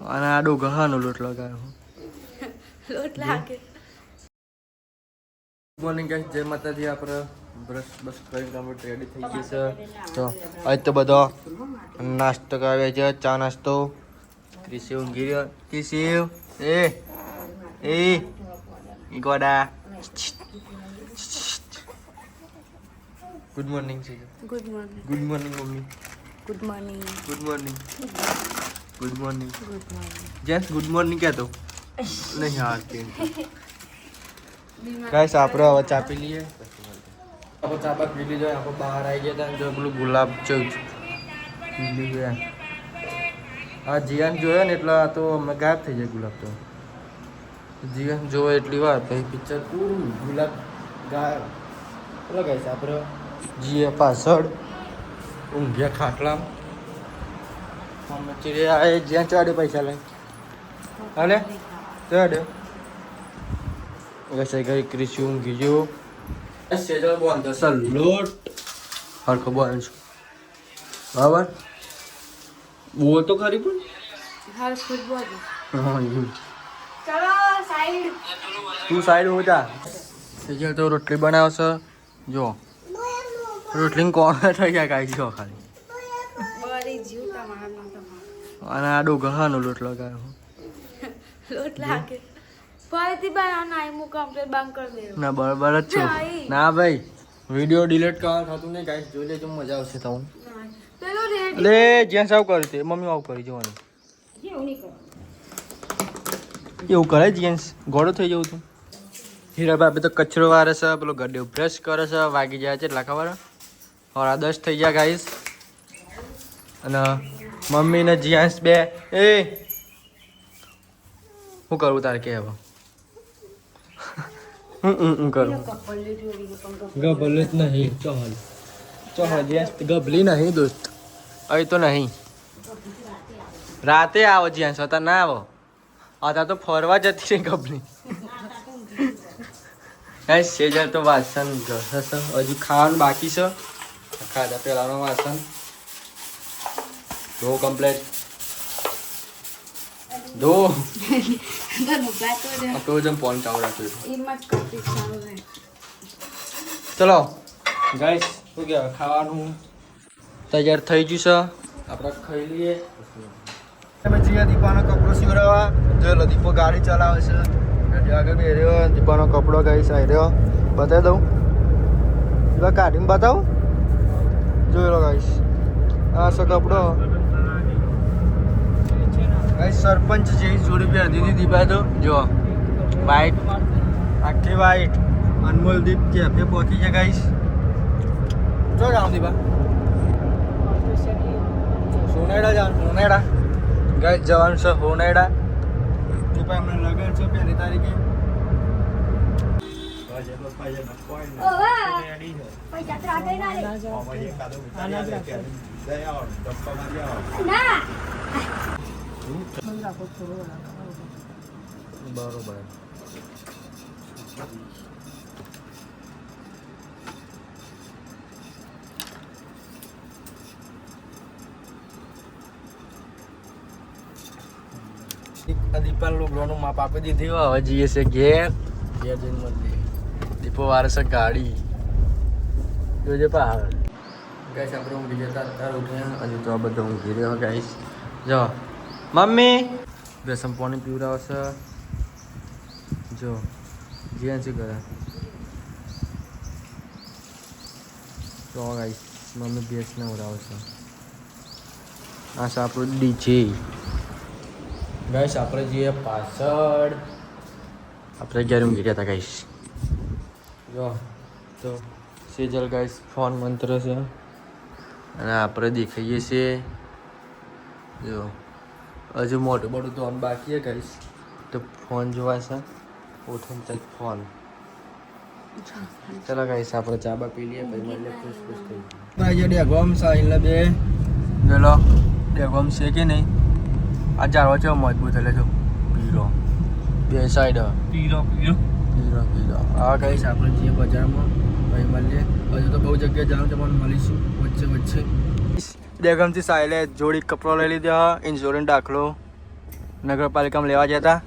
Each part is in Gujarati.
અને આડો ગહાનો લોટ લગાવ્યો. લોટ લાગે. ગુડ મોર્નિંગ ગાઈસ, જય માતાજી. આપણે બ્રશ બસ કરીને કમ્પ્લીટ રેડી થઈ ગઈ છે. તો આજ તો બધો નાસ્તો કરાવે છે, ચા નાસ્તો. ક્રિશિવ ઊંઘી રહ્યો. ક્રિશિવ એ ગોડા. ગુડ મોર્નિંગ છે. Good morning. Good morning mummy. Good morning. Good morning. Good morning. Good morning. જેન્સ ગુડ મોર્નિંગ કહેતો નહીં. હા ગાઈસ આપણે હવે ચા પી લઈએ. આપણે ચા બા પી લીધો. આપણે બહાર આવી ગયા હતા. જો પેલું ગુલાબ ચૌચ પી લીધું. હા જીયાન જોયો ને એટલે આ તો અમે ગાયબ થઈ જાય ગુલાબ. તો જીયાન જોવે એટલી વાર પછી પિક્ચર પૂરું ગુલાબ ગાયબ. એટલે ગાઈસ આપણે જીએ પાછળ ઊંઘ્યા ખાટલામાં. અમે ચીડિયા એ જ્યાં ચાડે પૈસા લઈ હાલે ચાડે. વૈસે ગઈ ક્રિશી ઊંઘી ગયો. સેજલ બોંધો છે લોટ હરખો બોન છું બરાબર. બોલ તો ખરી પણ હાલ ખુદ બોલ. હા ચલો સાઈડ. તું સાઈડ હો જા. સેજલ તો રોટલી બનાવશે. જો રોટલી કોણ થઈ ગયા કાંઈ જો ખાલી. બરી જીવ તમારા તમારા. અને આડો ગહાનો લોટ લગાવ્યો. લોટ લાગે. ફરીથી બનાવ ના હું કમ્પ્લીટ બંધ કરી દેવું. ના બરાબર જ છું. ના ભાઈ વિડીયો ડિલીટ કરવાનું થતું નહીં. ગાઈસ જોઈ લેજો, મજા આવશે. તમને પેલો રેડી. એટલે જ્યાં સાવ કરી તે મમ્મી આવું કરી જવાનું. એવું નહીં કરો. એવું કરે જેન્સ ગોળો થઈ જવું તું. હીરા બાપે તો કચરો વારે છે. પેલો ગડ્ડો બ્રશ કરે છે. વાગી જાય છે એટલા ખબર. હોરા 10 થઈ ગયા ગાઈસ. અને મમ્મી ને જેન્સ બે એ શું કરવું તારે કે હવે હું કરું ગભલે જ નહીં. ચાલ ચાલ જેન્સ ગભલી નહીં દોસ્ત. અહીં તો નહીં. રાતે આવો જેન્સ હતા ના આવો. હતા તો ફરવા જતી રહી ગભલી. સેજર તો વાસણ ઘસે છે. હજુ ખાવાનું બાકી છે. ખાધા પેલાનો વાસણ ધો કમ્પ્લેટ ધો. તો જેમ ફોન ચાલુ રાખ્યો. ચલો ગાઈસ શું કહેવાય ખાવાનું તૈયાર થઈ ગયું છે. આપણે ખાઈ લઈએ. પછી દીપાનો કપડો સીવડાવવા જો દીપો ગાડી ચલાવે છે. ગાડી આગળ બેર્યો. દીપાનો કપડો ગાઈસ આવી રહ્યો. બતાવી દઉં એટલે કાઢીને બતાવું. જોઈ લો ગાઈસ આ છે કપડો. ગાઈસ સરપંચ જેવી જોડી પહેરી દીધી દીપા તો જો વ્હાઈટ આખી વ્હાઈટ. અનમોલદીપ કેફે પહોંચી છે ગાઈસ. જો જાઉં દીપા સોનેડા જાણ સોનેડા ગાઈસ જવાનું છે સોનેડા. દીપા એમને લગન છે 1 તારીખે. બરોબર. દીપા લુગડાનું માપ આપી દીધી. હવે જઈએ છે ઘેર. ઘેર જઈને મળીએ. દીપો વારે છે ગાડી જોજે પહાડ. ગાઈસ આપણે ઊંઘી જતા અત્યારે ઉઠ્યા. હજુ તો આ બધો ઊંઘી રહ્યો ગાઈસ. જો મમ્મી બેસમ પાણી પીવડાવશે. જો જીએન શું કરે તો ગાઈસ મમ્મી ભેંસને ઉડાવશે. આ છે આપણું ડીજે. ગાઈસ આપણે જઈએ પાછળ. આપણે જ્યારે ઊંઘી રહ્યા હતા ગાઈસ. જો તો સેજલ ગાઈસ ફોન મંત્ર છે અને આપણે દેખાઈએ છીએ. જો હજુ મોટું મોટું તો બાકી છે ગાઈસ. તો ફોન જોવા છે. ઉઠીને તક ફોન. ચલો ગાઈસ આપણે ચા બા પી લઈએ પછી મળીએ. ખુશ ખુશ થઈ ગઈ ડેગોમ સાઈલ બે ચલો ડેગોમ છે કે નહીં. આ ચારવા ચો મજબૂત એટલે જો પીરો બે સાઈડ પીરો પીરો પીરો પીરો. આ ગાઈસ આપણે જઈએ બજારમાં પછી મળીએ. હજુ તો બહુ જગ્યાએ જવાનું છે પણ મળીશું વચ્ચે વચ્ચે. ડેગમથી સાઈલે જોડી કપડો લઈ લીધા. ઇન્સ્યોરન્સ દાખલો નગરપાલિકામાં લેવા જતા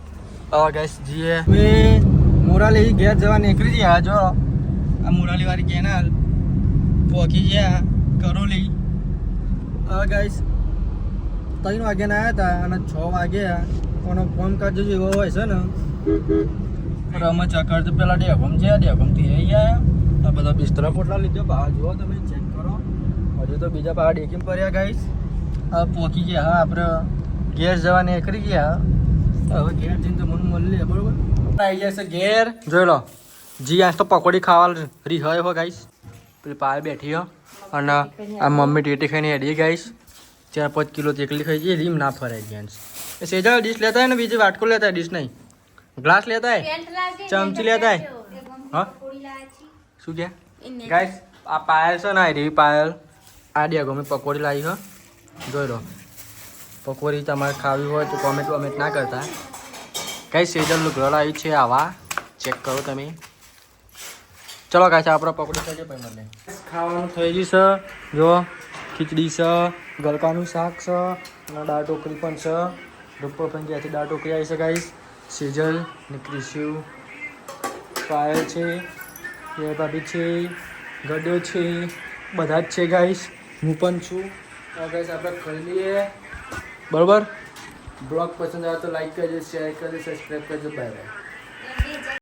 હવે ગેસ જઈએ મેં મોરાલી ઘેર જવા નીકળી ગયા જો આ મોરાલીવાળી કેનાલ પહોંચી ગયા કરોલી હવે ગાઈસ 3 વાગ્યાના આવ્યા હતા અને 6 વાગ્યા કોનો ફોન કરજો એવો હોય છે ને રમત ચક્કર તો પેલા ડેગમ છે ડેગમથી આવી આવ્યા આ બધા બિસ્તરા પોટલા લીધો બહાર જુઓ તમે ચેક કરો હજુ તો બીજા બહાર ડેકીમ પડ્યા ગાઈસ હવે પહોંચી ગયા હા આપણે ઘેર જવા નીકળી ગયા હવે ઘેર જઈને તો મને મળી લે બરોબર આવી જાય છે ઘેર જોઈ લો જી આજ તો પકોડી ખાવા રી હોય હો ગાઈસ પેલી પાર બેઠી હો અને આ મમ્મી ટેટી ખાઈને હેડી ગાઈસ 4-5 કિલો તેકલી ખાઈ જઈએ રીમ ના ફરાય ગયા એ સેજા ડીશ લેતા હોય ને બીજી વાટકો લેતા ડીશ નહીં ગ્લાસ લેતા હોય ચમચી લેતા હોય હા શું કે ગાઈસ આ પાયલ છે ને રી પાયલ આ ડેગો મેં પકોડી લાવી હો જોઈ લો પકોડી તમારે ખાવી હોય તો કોમેન્ટ વોમેન્ટ ના કરતા કઈ સેજલ ઘર આવી છે આવા ચેક કરો તમે ચલો કાંઈ આપણે પકોડી ખાઈએ ભાઈ મને ખાવાનું થઈ ગયું છે જો ખીચડી છે ગલકાનું શાક છે અને દાળ ટોકરી પણ છે રૂપો પણ જ્યાંથી દાળ ટોકરી આવી છે ગાઈસ સેજલ ને ક્રિશુ પાયલ છે એ ભાભી છે ગડ્યો છે બધા જ છે ગાઈસ હું પણ છું ગાઈસ આપણે ખાઈ લઈએ બરોબર બ્લોગ પસંદ આવે તો લાઈક કરજો શેર કરજો સબસ્ક્રાઈબ કરજો બાય બાય